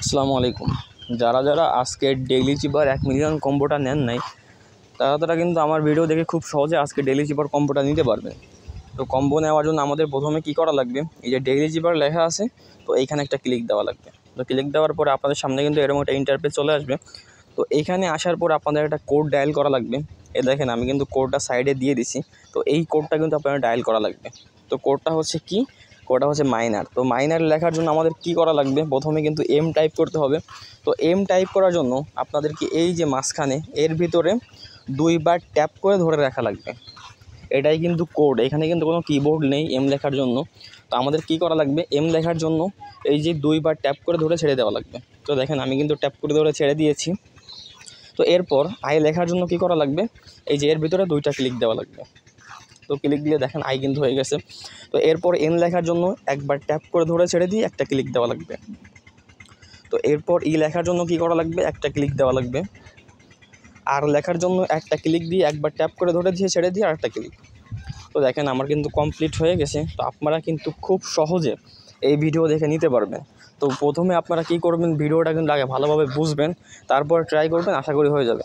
আসসালামু আলাইকুম। যারা যারা আজকে ডেইলি চিপার 1 মিলিয়ন কম্বোটা নেন নাই তারা কিন্তু আমার ভিডিও দেখে খুব সহজে আজকে ডেইলি চিপার কম্বোটা নিতে পারবেন। তো কম্বো নেওয়ার জন্য আমাদের প্রথমে কী করা লাগবে, এই যে ডেইলি চিপার লেখা আছে, তো এইখানে একটা ক্লিক দেওয়া লাগবে। তো ক্লিক দেওয়ার পরে আপনাদের সামনে কিন্তু এরকম একটা ইন্টারফেস চলে আসবে। তো এইখানে আসার পর আপনাদের একটা কোড ডায়াল করা লাগবে। এ দেখেন আমি কিন্তু কোডটা সাইডে দিয়ে দিছি। তো এই কোডটা কিন্তু আপনারা ডায়াল করা লাগবে। তো কোডটা হচ্ছে কি, কোডটা হচ্ছে মাইনার। তো মাইনার লেখার জন্য আমাদের কি করা লাগবে, প্রথমে কিন্তু এম টাইপ করতে হবে। তো এম টাইপ করার জন্য আপনাদেরকে এই যে মাঝখানে এর ভিতরে 2বার ট্যাপ করে ধরে রাখা লাগবে। এটাই কিন্তু কোড, এখানে কিন্তু কোনো কিবোর্ড নেই এম লেখার জন্য। তো আমাদের কি করা লাগবে, এম লেখার জন্য এই যে 2বার ট্যাপ করে ধরে ছেড়ে দেওয়া লাগবে। তো দেখেন আমি কিন্তু ট্যাপ করে ধরে ছেড়ে দিয়েছি। তো এরপর আই লেখার জন্য কি করা লাগবে, এই যে এর ভিতরে 2টা ক্লিক দেওয়া লাগবে। তো ক্লিক দিয়ে দেখেন আই কিন্তু হয়ে গেছে। তো এরপর এন লেখার জন্য একবার ট্যাপ করে ধরে ছেড়ে দিয়ে একটা ক্লিক দেওয়া লাগবে। তো এরপর ই লেখার জন্য কি করা লাগবে, একটা ক্লিক দেওয়া লাগবে। আর লেখার জন্য একটা ক্লিক দিয়ে একবার ট্যাপ করে ধরে দিয়ে ছেড়ে দিয়ে আরেকটা ক্লিক। তো দেখেন আমার কিন্তু কমপ্লিট হয়ে গেছে। তো আপনারা কিন্তু খুব সহজে এই ভিডিও দেখে নিতে পারবেন। তো প্রথমে আপনারা কি করবেন, ভিডিওটা কিন্তু আগে ভালোভাবে বুঝবেন, তারপর ট্রাই করবেন, আশা করি হয়ে যাবে।